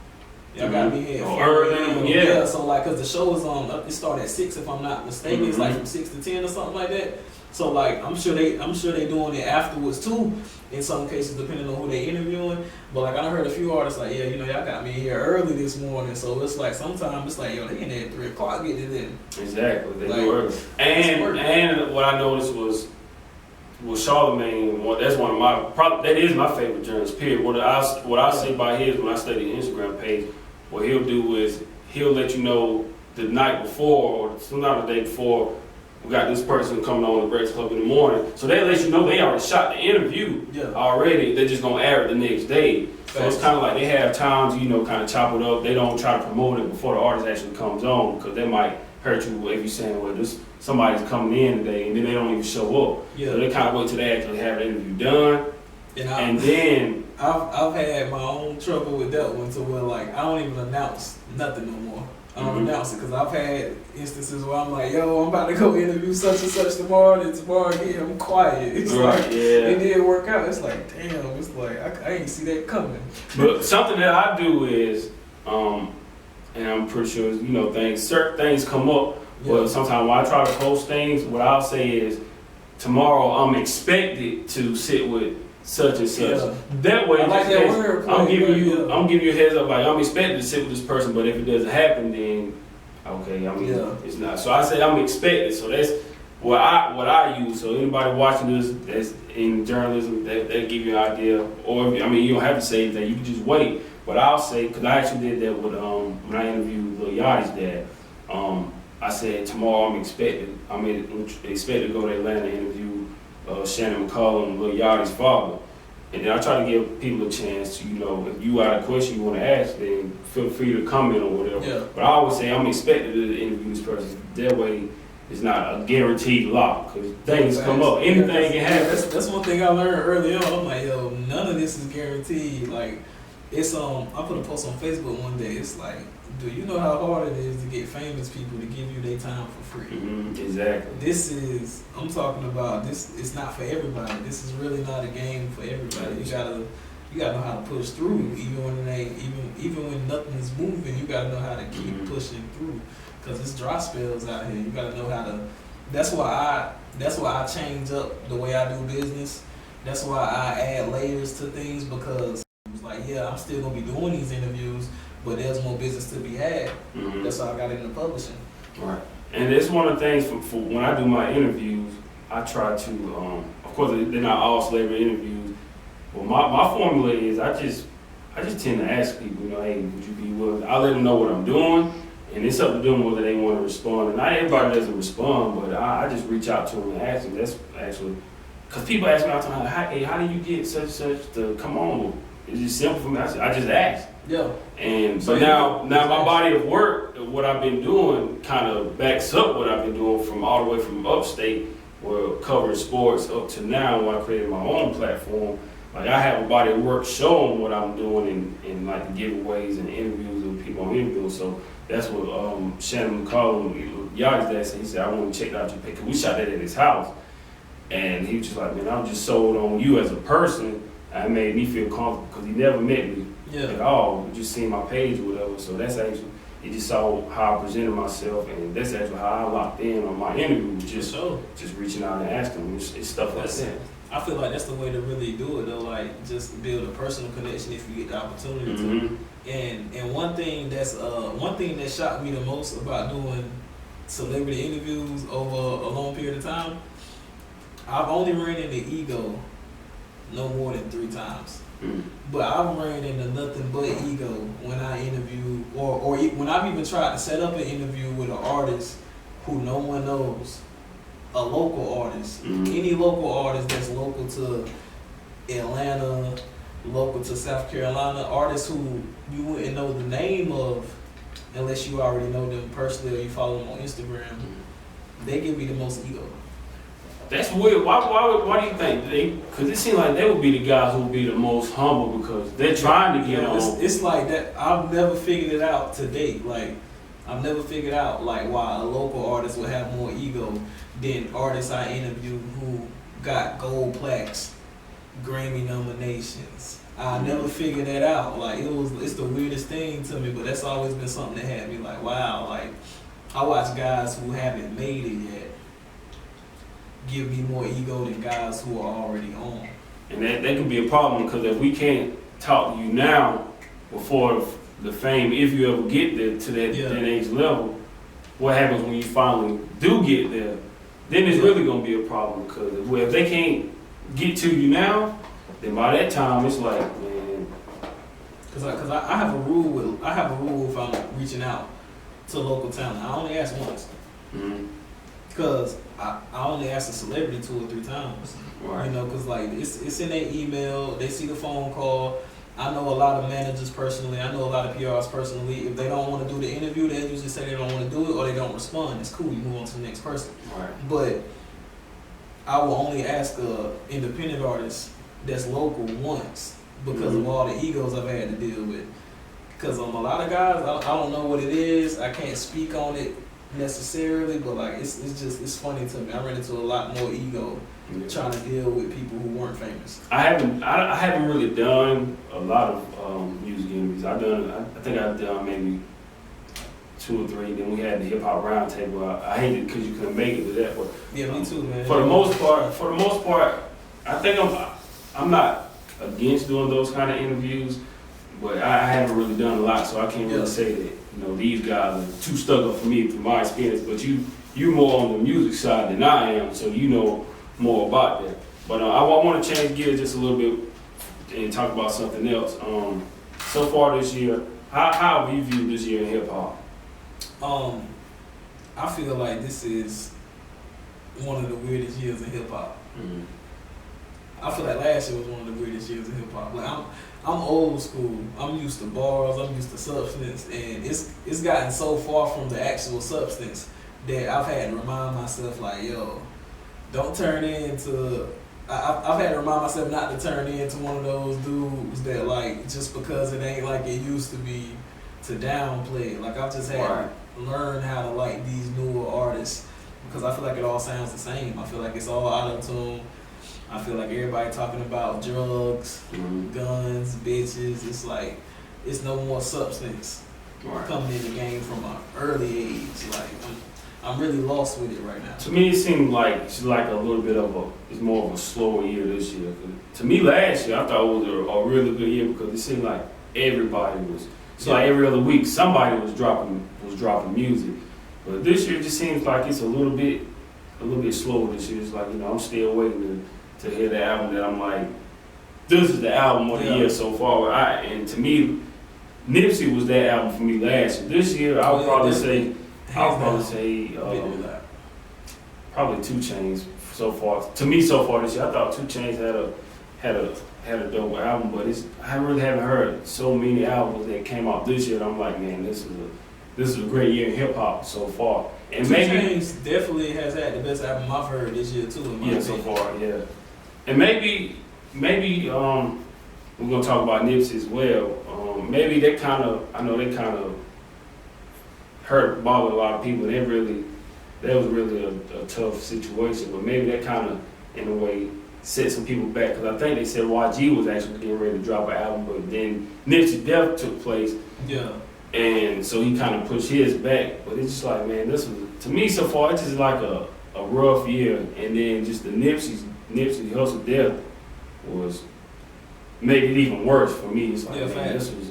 Y'all got me here at 4 a.m. Yeah, so like, cause the show is on, it started at 6 if I'm not mistaken. It's like from 6 to 10 or something like that. So like, I'm sure they doing it afterwards too, in some cases depending on who they interviewing. But like, I heard a few artists like, yeah, you know, y'all got me here early this morning. So it's like, sometimes it's like, yo, they in there at 3 o'clock getting it in. Exactly, they Like, do early. And what I noticed was Charlemagne. That's one of that is my favorite journalist. Period. What I say by his when I study the Instagram page, what he'll do is he'll let you know the night before or sometime the day before, we got this person coming on the Breakfast Club in the morning. So they let you know they already shot the interview already. They're just gonna air it the next day. So it's kind of like they have time to, you know, kind of chop it up. They don't try to promote it before the artist actually comes on, because that might hurt you if you're saying, well, somebody's coming in today, and then they don't even show up. Yeah. So they kind of wait till they actually have the interview done. And then I've had my own trouble with that one, to where like I don't even announce nothing no more. I don't announce it, because I've had instances where I'm like, yo, I'm about to go interview such and such tomorrow, and tomorrow again I'm quiet. It's it didn't work out. It's like, damn, it's like I ain't see that coming. But something that I do is, and I'm pretty sure, you know, certain things come up. But sometimes when I try to post things, what I'll say is, tomorrow I'm expected to sit with such and such. Yeah. That way, I like that word. I'm giving you a heads up. Like, I'm expected to sit with this person, but if it doesn't happen, then okay. I mean, it's not. So I say I'm expected. So that's what I use. So anybody watching this that's in journalism, that give you an idea. Or I mean, you don't have to say anything. You can just wait. But I'll say, because I actually did that with when I interviewed Lil Yachty's dad. I said tomorrow I'm expected to go to Atlanta and interview Shannon McCullum, Lil Yachty's father. And then I try to give people a chance to, you know, if you got a question you want to ask, then feel free to comment or whatever. Yeah. But I always say I'm expected to interview this person. That way it's not a guaranteed lock, because things come up. Anything can happen. That's one thing I learned early on. I'm like, yo, none of this is guaranteed. Like, it's I put a post on Facebook one day. It's like, do you know how hard it is to get famous people to give you their time for free? Exactly. I'm talking about this. It's not for everybody. This is really not a game for everybody. You gotta know how to push through, even when nothing's moving. You gotta know how to keep pushing through, because it's dry spells out here. You gotta know how to. That's why I change up the way I do business. That's why I add layers to things, because it's like, yeah, I'm still gonna be doing these interviews, but there's more business to be had. That's why I got into publishing. Right. And it's one of the things for when I do my interviews, I try to, of course, they're not all celebrity interviews, but my formula is I just tend to ask people, you know, hey, would you be willing? I let them know what I'm doing, and it's up to them whether they want to respond. And not everybody doesn't respond, but I just reach out to them and ask them. That's actually Cause people ask me all the time, hey, how do you get such and such to come on? It's just simple for me. I just ask. Yeah. And So but now my body of work, what I've been doing, kind of backs up what I've been doing from all the way from upstate, where covering sports up to now, when I created my own platform. Like I have a body of work showing what I'm doing in like the giveaways and interviews with people I'm interviewing. So that's what Shannon McCollum, Yachty's dad said. He said, I want to check out your picture. We shot that at his house. And he was just like, man, I'm just sold on you as a person. It made me feel comfortable because he never met me at all. He just seen my page or whatever. So that's actually, he just saw how I presented myself. And that's actually how I locked in on my interview. Just reaching out and asking. It's stuff like that. I feel like that's the way to really do it though, like just build a personal connection if you get the opportunity to. And one thing that shocked me the most about doing celebrity interviews over a long period of time, I've only ran into ego no more than 3 times. But I've ran into nothing but ego when I interview or when I've even tried to set up an interview with an artist who no one knows. A local artist, any local artist that's local to Atlanta, local to South Carolina, artists who you wouldn't know the name of unless you already know them personally or you follow them on Instagram, they give me the most ego. That's weird. Why do you think? Because it seems like they would be the guys who would be the most humble because they're trying to get on. It's like that. I've never figured it out to date. Like, I've never figured out like why a local artist would have more ego than artists I interviewed who got gold plaques, Grammy nominations. I never figured that out. Like it's the weirdest thing to me, but that's always been something that had me like, wow. Like I watch guys who haven't made it yet give me more ego than guys who are already on. And that can be a problem because if we can't talk to you now before the fame, if you ever get there to that age level, what happens when you finally do get there? Then it's really gonna be a problem because if they can't get to you now, then by that time it's like, man. Cause I have a rule if I'm reaching out to local talent. I only ask once. Cause I only ask a celebrity 2 or 3 times. Right. You know, cause like it's in their email, they see the phone call. I know a lot of managers personally. I know a lot of PRs personally. If they don't want to do the interview, they usually say they don't want to do it or they don't respond. It's cool. You move on to the next person. Right. But I will only ask a independent artist that's local once because of all the egos I've had to deal with. Because a lot of guys, I don't know what it is. I can't speak on it necessarily, but like it's funny to me. I ran into a lot more ego trying to deal with people who weren't famous. I haven't really done a lot of music interviews. I think I've done maybe 2 or 3. Then we had the hip hop roundtable. I hate it because you couldn't make it to that. But yeah, me too, man. For the most part, I think I'm not against doing those kind of interviews, but I haven't really done a lot, so I can't really say that. You know, these guys are too stuck up for me from my experience. But you more on the music side than I am, so you know more about that. But I want to change gears just a little bit and talk about something else. So far this year, how have you viewed this year in hip hop? I feel like this is one of the weirdest years in hip hop. I feel like last year was one of the weirdest years in hip hop. Like I'm old school. I'm used to bars. I'm used to substance, and it's gotten so far from the actual substance that I've had to remind myself, like, yo, don't turn into. I've had to remind myself not to turn into one of those dudes that, like, just because it ain't like it used to be, to downplay it. Like, I've just had to learn how to like these newer artists because I feel like it all sounds the same. I feel like it's all out of tune. I feel like everybody talking about drugs, guns, bitches. It's like, it's no more substance coming in the game from an early age. Like, I'm really lost with it right now. To me, it seemed like it's like a little bit of it's more of a slower year this year. To me, last year, I thought it was a really good year because it seemed like everybody was, like every other week, somebody was dropping music. But this year, it just seems like it's a little bit slower this year. It's like, you know, I'm still waiting to hear the album that I'm like, this is the album of the year so far. And to me, Nipsey was that album for me last year. This year, I'll probably say probably 2 Chainz. so far. To me, so far this year, I thought 2 Chainz had a dope album, but I really haven't heard so many albums that came out this year. I'm like, man, this is a great year in hip hop so far. And 2 maybe Chainz definitely has had the best album I've heard this year too. In my so opinion. far, yeah. And maybe we're gonna talk about Nipsey as well. Maybe I know they kind of bothered a lot of people. That was really a tough situation. But maybe that kind of, in a way, set some people back. Because I think they said YG was actually getting ready to drop an album, but then Nipsey's death took place. Yeah. And so he kind of pushed his back. But it's just like, man, this was, to me so far, it's just like a rough year. And then just the Nipsey Hussle death made it even worse for me. It's like, Yeah, man, facts. this was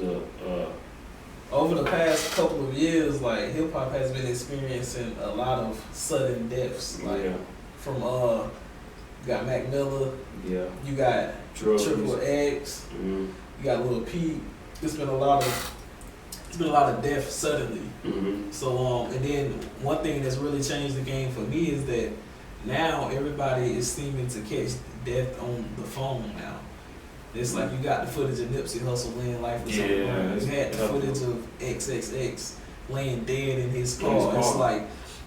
Over the past couple of years, like hip hop has been experiencing a lot of sudden deaths. Like from you got Mac Miller, yeah, you got drugs. Triple X, Mm-hmm. you got Lil Peep. It's been a lot of death suddenly. Mm-hmm. So and then one thing that's really changed the game for me is that now everybody is seeming to catch death on the phone now. It's like you got the footage of Nipsey Hussle laying life with someone. You had the footage of XXX laying dead in his car. It's like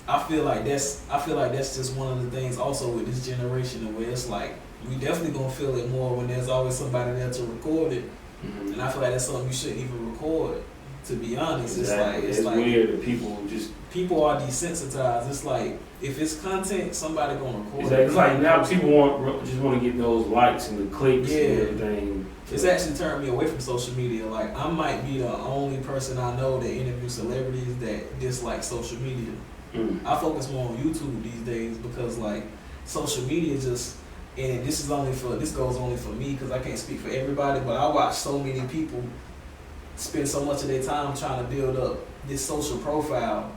I feel like that's just one of the things also with this generation where it's like we definitely gonna feel it more when there's always somebody there to record it. Mm-hmm. And I feel like that's something you shouldn't even record. To be honest, Exactly. it's like weird that people are desensitized. It's like if it's content, somebody gonna record exactly. it. It's like now people just want to get those likes and the clicks and everything. It's actually turned me away from social media. Like I might be the only person I know that interviews celebrities that dislike social media. Mm. I focus more on YouTube these days because like social media just, and this goes only for me because I can't speak for everybody, but I watch so many people spend so much of their time trying to build up this social profile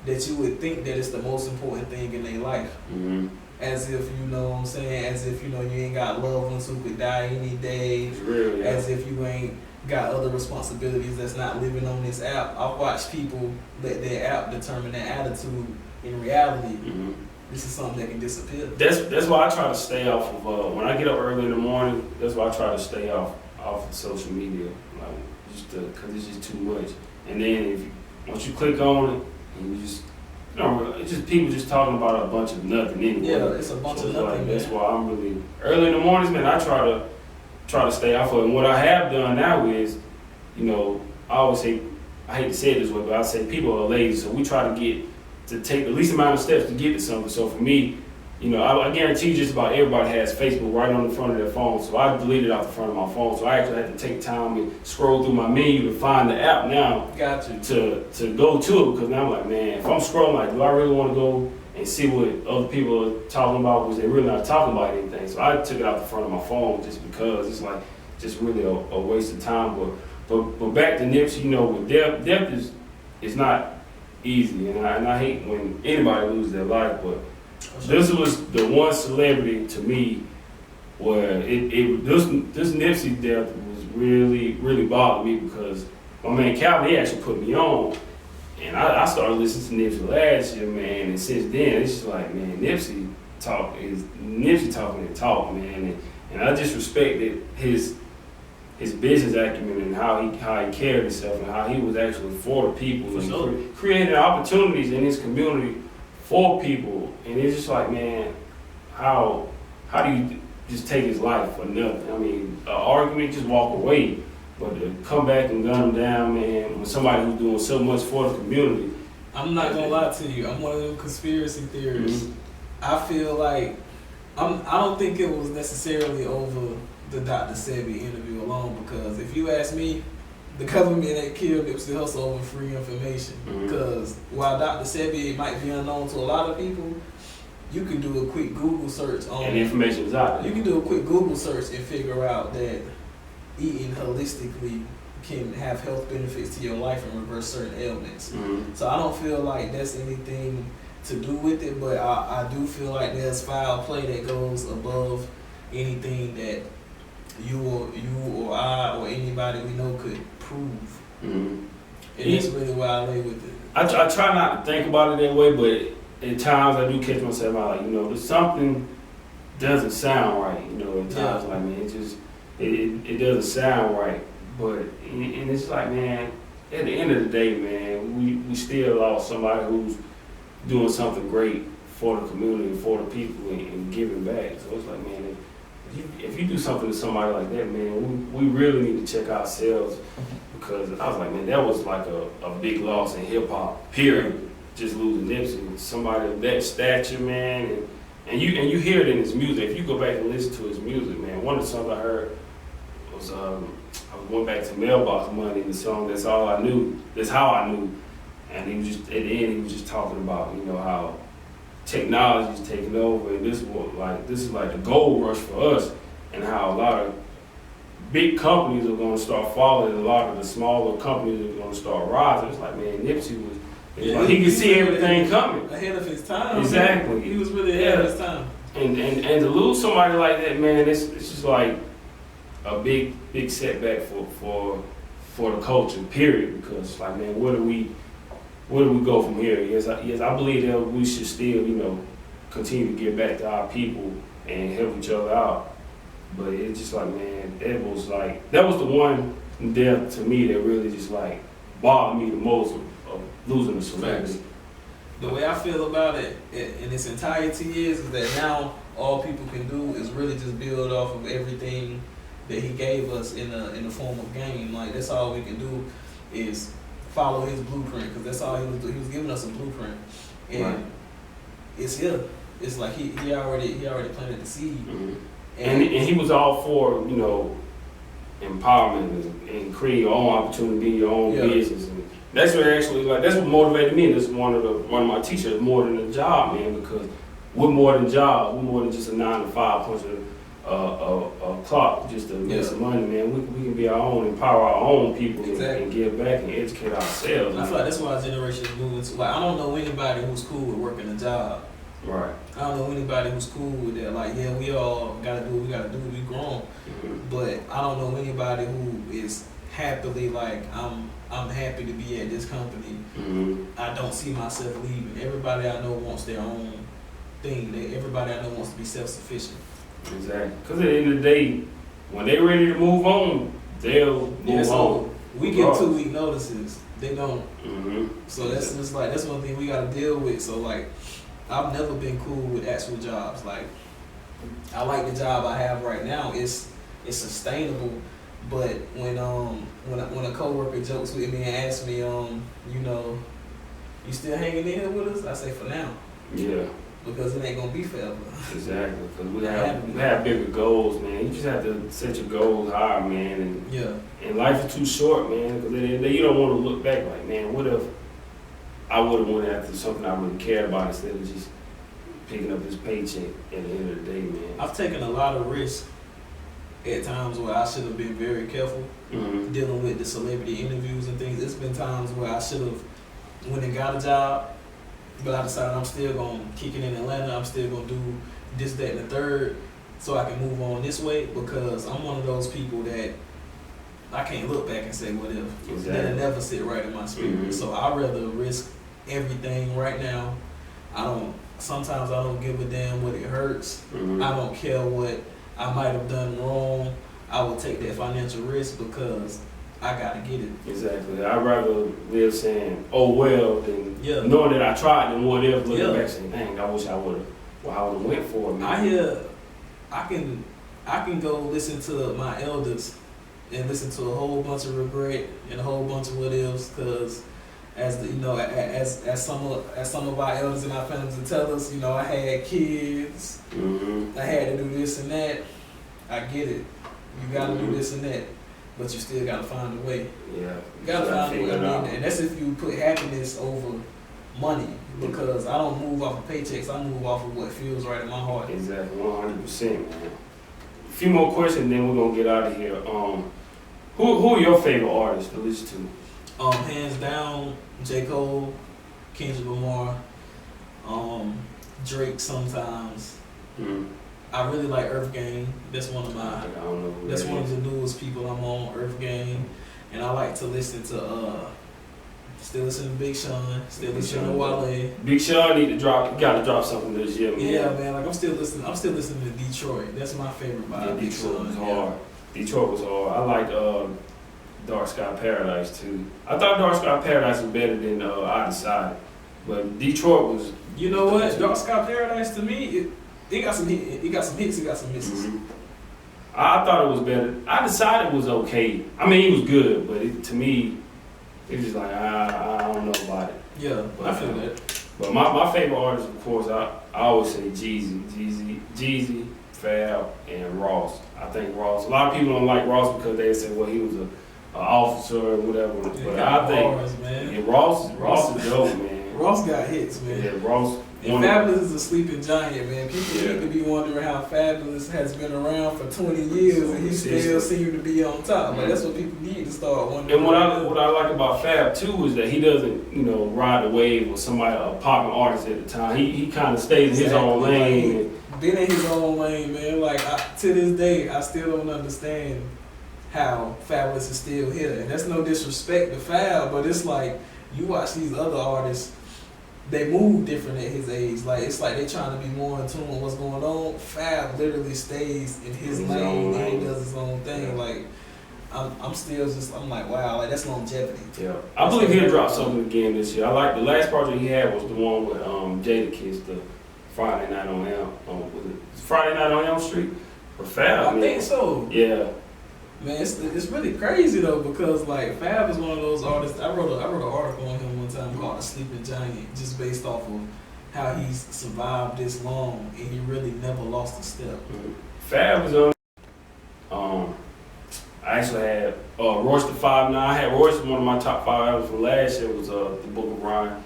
that you would think that it's the most important thing in their life. Mm-hmm. As if, you know what I'm saying, as if, you know, you ain't got loved ones who could die any day. It's real, yeah. As if you ain't got other responsibilities that's not living on this app. I've watched people let their app determine their attitude. In reality, Mm-hmm. this is something that can disappear. That's why I try to stay off of when I get up early in the morning. That's why I try to stay off of social media, like just because it's just too much. And then once you click on it, and you just it's just people just talking about a bunch of nothing anyway. Yeah, it's a bunch of nothing. Like, man. that's why I'm really early in the mornings, man. I try to stay off of it. And what I have done now is, you know, I always say, I hate to say it this way, but I say people are lazy, so we try to take the least amount of steps to get to something. So for me, you know, I guarantee just about everybody has Facebook right on the front of their phone. So I deleted it off the front of my phone. So I actually had to take time and scroll through my menu to find the app now. Got you. To go to it, because now I'm like, man, if I'm scrolling, like, do I really want to go and see what other people are talking about, because they're really not talking about anything. So I took it out the front of my phone just because it's like just really a waste of time. But back to Nipsey, you know, with death is not easy, and I hate when anybody loses their life, but this was the one celebrity to me where this Nipsey death was really, really bothered me, because my man Calvin, he actually put me on, and I started listening to Nipsey last year, man, and since then it's just like, man, Nipsey talking the talk, man, and I just respected his business acumen and how he carried himself and how he was actually for the people and creating opportunities in his community for people. And it's just like, man, how do you just take his life for nothing? I mean, an argument, just walk away, but to come back and gun him down, man, when somebody who's doing so much for the community. I'm not gonna lie to you. I'm one of them conspiracy theorists. Mm-hmm. I feel like I don't think it was necessarily over the Dr. Sebi interview alone, because if you ask me, the government ain't killed Nipsey Hussle over free information. Mm-hmm. Because while Dr. Sebi might be unknown to a lot of people, you can do a quick Google search on, and the information is out there. You can do a quick Google search and figure out that eating holistically can have health benefits to your life and reverse certain ailments. Mm-hmm. So I don't feel like that's anything to do with it, but I do feel like there's foul play that goes above anything that you or I or anybody we know could prove. Mm-hmm. And that's really why I lay with it. I try not to think about it that way, but at times I do catch myself out, like, you know, there's something doesn't sound right. You know, at times like man, it doesn't sound right. But and it's like man, at the end of the day, man, we still lost somebody who's doing something great for the community, for the people, and giving back. So it's like man, if you do something to somebody like that, man, we really need to check ourselves because I was like, man, that was like a big loss in hip hop. Period. Just losing Nipsey, somebody of that stature, man, and you hear it in his music. If you go back and listen to his music, man, one of the songs I heard was I went back to Mailbox Money, the song That's All I Knew, That's How I Knew, and he was just at the end he was just talking about how technology is taking over, and this is like the gold rush for us, and how a lot of big companies are going to start falling, and a lot of the smaller companies are going to start rising. It's like man, Nipsey was. Like he could see everything coming. Ahead of his time. Exactly. Man. He was really ahead of his time. And to lose somebody like that, man, it's just like a big setback for the culture, period. Because like man, where do we go from here? Yes, I believe that we should still, continue to give back to our people and help each other out. But it's just like man, that was the one death to me that really just like bothered me the most. Losing the celebrity. The way I feel about it in its entirety is that now all people can do is really just build off of everything that he gave us in the form of game. Like that's all we can do is follow his blueprint because that's all he was doing. He was giving us a blueprint, and right. It's here. It's like he already planted the seed, mm-hmm. and he was all for empowerment and create your own opportunity, your own business. And that's what motivated me. That's one of my teachers, more than a job, man, because we're more than jobs. We're more than just a 9 to 5 punching a clock just to make some money, man. We can be our own, empower our own people, and give back and educate ourselves. And I feel like that's why our generation is moving to. Like I don't know anybody who's cool with working a job. Right. I don't know anybody who's cool with that. Like we all gotta do what we gotta do. We grown, but I don't know anybody who is happily like I'm happy to be at this company. I don't see myself leaving. Everybody I know wants their own thing. Everybody I know wants to be self-sufficient. Exactly. Because at the end of the day, when they're ready to move on, they'll move on. We get 2-week notices. They don't. So that's exactly. just like that's one thing we gotta deal with. So like I've never been cool with actual jobs. Like I like the job I have right now. It's sustainable. But when a coworker jokes with me and asks me, you still hanging in here with us? I say for now. Yeah. Because it ain't gonna be forever. Exactly. Because we have bigger goals, man. You just have to set your goals high, man. And life is too short, man. Because you don't want to look back like, man, what if I would have went after something I really cared about instead of just picking up this paycheck at the end of the day, man. I've taken a lot of risks at times where I should have been very careful dealing with the celebrity interviews and things. It's been times where I should have went and got a job, but I decided I'm still going to kick it in Atlanta. I'm still going to do this, that, and the third so I can move on this way because I'm one of those people that I can't look back and say what if. Exactly. That'll never sit right in my spirit. So I'd rather risk everything right now. Sometimes I don't give a damn what it hurts. I don't care what I might have done wrong. I will take that financial risk because I gotta get it. Exactly. I'd rather live saying, oh well, than knowing that I tried and what if looking back saying, dang, I wish I would have went for it, man. I can go listen to my elders and listen to a whole bunch of regret and a whole bunch of what ifs because as some of our elders in our families would tell us, I had kids, I had to do this and that. I get it. You gotta do this and that, but you still gotta find a way. Yeah, you gotta find a way. And that's if you put happiness over money, because I don't move off of paychecks. I move off of what feels right in my heart. Exactly, 100%, man. A few more questions, then we're gonna get out of here. Who are your favorite artists to listen to? Hands down, J. Cole, Kendrick Lamar, Drake sometimes. I really like Earth Gang. That's one of the newest people I'm on, Earth Gang. And I like to listen to Still listening to Big Sean. Still Big listening to Sean. Wale. Big Sean gotta drop something this year, man. Yeah, man. Like I'm still listening to Detroit. That's my favorite vibe. Yeah, Big Detroit was Sean, hard. Detroit was hard. I like Dark Sky Paradise too. I thought Dark Sky Paradise was better than I Decided, but Detroit was. You know what? Dark Sky Paradise to me, it got some hits. It got some misses. Mhm. I thought it was better. I Decided was okay. I mean, it was good, but to me, it was just like I don't know about it. Yeah, But, I feel that. But my favorite artists, of course, I always say Jeezy, Fab, and Ross. I think Ross. A lot of people don't like Ross because they say, well, he was a officer or whatever. Yeah, But got I think bars, man. yeah, Ross is dope, man. Ross got hits, man. Yeah, Ross. And Fabulous is a sleeping giant, man. People Yeah. need to be wondering how Fabulous has been around for 20 years and he still seems to be on top. Like that's what people need to start wondering. And what I like about Fab too is that he doesn't, ride the wave with somebody a popping artist at the time. He kind of stays in his own lane. Like, been in his own lane, man. Like to this day, I still don't understand how Fabulous is still here. And that's no disrespect to Fab, but it's like you watch these other artists. They move different at his age. Like it's like they trying to be more in tune with what's going on. Fab literally stays in his lane and he does his own thing. Yeah. Like I'm like, wow, like that's longevity. Yeah, I believe he'll drop something again this year. I like the last project he had was the one with Jadakiss, the Friday Night on Elm. Was it Friday Night on Elm Street? Or Fab? I think so. Yeah. Man, it's really crazy though because like Fab is one of those artists. I wrote an article on him one time called "The Sleeping Giant," just based off of how he's survived this long and he really never lost a step. Mm-hmm. Fab was on. I actually had Royce the 5'9". I had Royce one of my top 5 albums from last year was the Book of Ryan.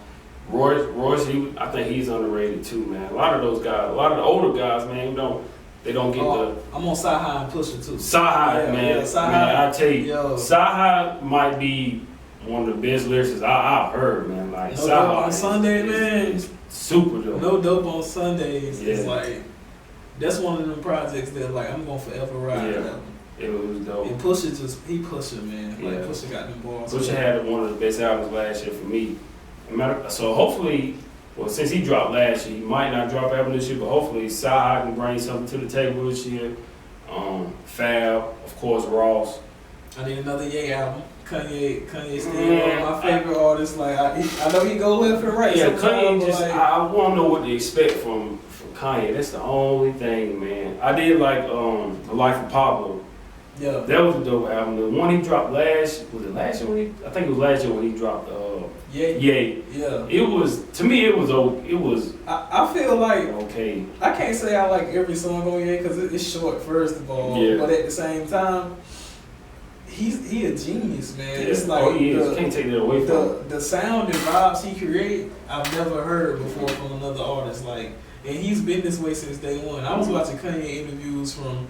Royce, I think he's underrated too, man. A lot of those guys, a lot of the older guys, man, they don't get the. I'm on Sci-Hi and Pusha too. Sci-Hi, Yeah, man. yeah, Sci-Hi. Man, I tell you, Yo. Sci-Hi might be one of the best lyricists I've heard, man. Like No Sci-Hi Dope on Sunday, man. is super dope. No Dope on Sundays. Yeah. It's like that's one of them projects that like I'm gonna forever ride. Yeah. That one. It was dope. And Pusha, man. Like Yeah. Pusha got them bars. Pusha had one of the best albums last year for me. So hopefully, well, since he dropped last year, he might not drop album this year, but hopefully Sci-Hi can bring something to the table this year. Fab, of course, Ross. I need another Ye album. Kanye still one of my favorite artists. Like I know he go left and right. Yeah, sometimes, Kanye but, just, like, I want to know what to expect from Kanye. That's the only thing, man. I did like The Life of Pablo. yeah. That was a dope album. The one he dropped I think it was last year when he dropped Yeah. Yay. Yeah. It was, to me, it was I feel like okay. I can't say I like every song on Ye because it's short first of all. Yeah. But at the same time, he a genius, man. Yeah. It's like he is. Can't take that away from him. the sound and vibes he create, I've never heard before from another artist. Like, and he's been this way since day one. I was watching Kanye interviews from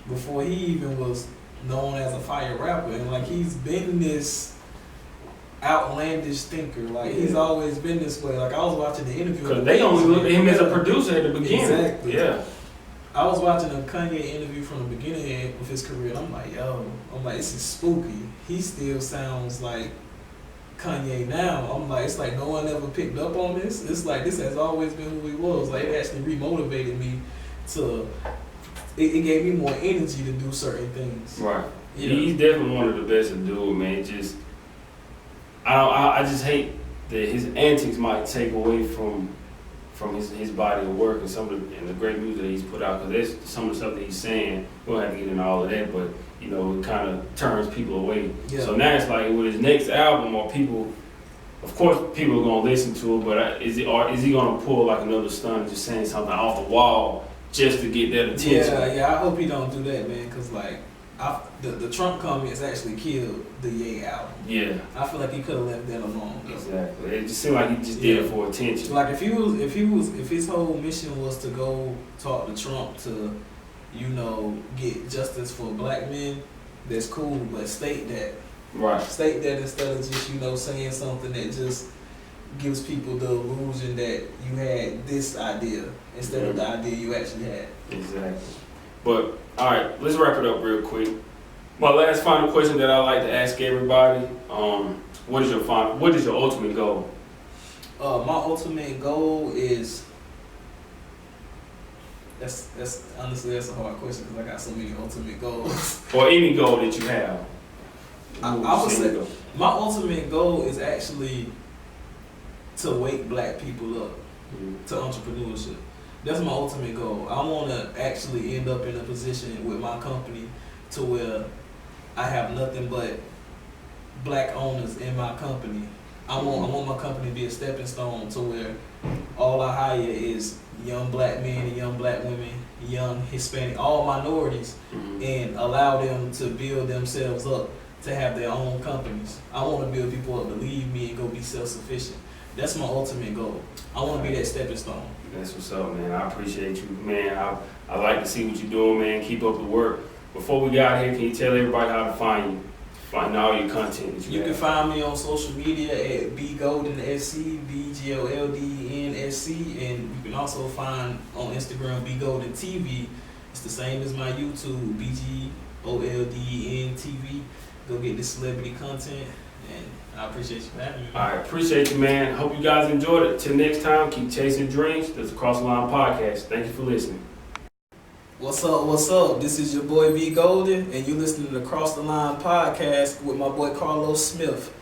before he even was known as a fire rapper, and like he's been this outlandish thinker. Like he's always been this way. Like I was watching the interview Because they only looked at him as a producer at the beginning. Exactly. Yeah. I was watching a Kanye interview from the beginning of his career, and I'm like, this is spooky. He still sounds like Kanye now. I'm like, it's like no one ever picked up on this. It's like this has always been who he was. Like it actually remotivated me to. It gave me more energy to do certain things. Right. Yeah. He's definitely one of the best to do it, man. Just, I just hate that his antics might take away from his body of work and and the great music that he's put out. Because there's some of the stuff that he's saying. We don't have to get into all of that, but it kind of turns people away. Yeah. So now it's like with his next album, or people, of course, people are gonna listen to it, but is he gonna pull like another stunt, just saying something off the wall just to get that attention? Yeah. I hope he don't do that, man. Cause like, the Trump comments actually killed the Ye album. Yeah. I feel like he could have left that alone. Though. Exactly. It just seemed like he just did it for attention. Like if his whole mission was to go talk to Trump to, get justice for black men, that's cool. But state that instead of just saying something that just gives people the illusion that you had this idea instead of the idea you actually had. Exactly. But all right, let's wrap it up real quick. My last final question that I like to ask everybody: What is your ultimate goal? My ultimate goal is that's honestly that's a hard question because I got so many ultimate goals. Or any goal that you have? I would say my ultimate goal is actually to wake black people up to entrepreneurship. That's my ultimate goal. I want to actually end up in a position with my company to where I have nothing but black owners in my company. I want my company to be a stepping stone to where all I hire is young black men and young black women, young Hispanic, all minorities, and allow them to build themselves up to have their own companies. I want to build people up to leave me and go be self-sufficient. That's my ultimate goal. I want to be that stepping stone. That's what's up, man. I appreciate you, man. I like to see what you're doing, man. Keep up the work. Before we get out here, can you tell everybody how to find you? Find all your content that you have. Can find me on social media at BGoldenSC, BGoldensC, and you can also find on Instagram BGoldenTV. It's the same as my YouTube, BGOLDEN Go get this celebrity content, and I appreciate you for having me. All right, appreciate you, man. Hope you guys enjoyed it. Till next time, keep chasing dreams. That's the Cross the Line Podcast. Thank you for listening. What's up? What's up? This is your boy V Golden, and you're listening to the Cross the Line Podcast with my boy Carlos Smith.